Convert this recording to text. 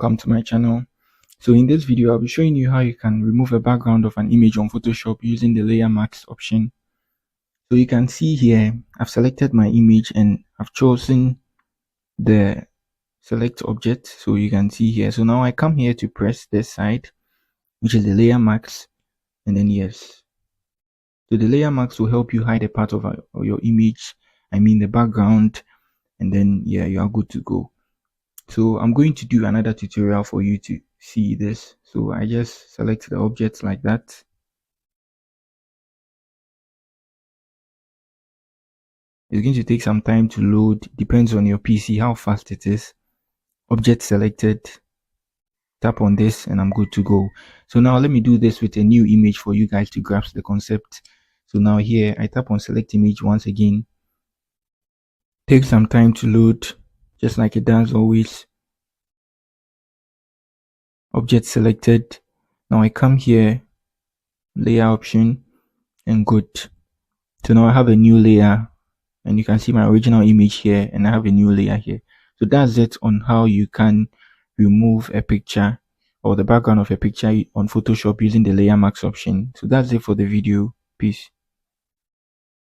welcome to my channel. So in this video I'll be showing you how you can remove a background of an image on Photoshop using the layer mask option. So you can see here I've selected my image and I've chosen the select object. So you can see here, so now I come here to press this side, which is the layer mask, and then yes. So the layer mask will help you hide a part of your image, the background, and then yeah, you are good to go. So I'm going to do another tutorial for you to see this. So I just select the object like that. It's going to take some time to load, depends on your PC how fast it is. Object selected, tap on this and I'm good to go. So now let me do this with a new image for you guys to grasp the concept. So now here I tap on select image once again. Take some time to load, just like it does always. Object selected. Now I come here, layer option, and good. So now I have a new layer and you can see my original image here and I have a new layer here. So that's it on how you can remove a picture or the background of a picture on Photoshop using the layer mask option. So that's it for the video. Peace.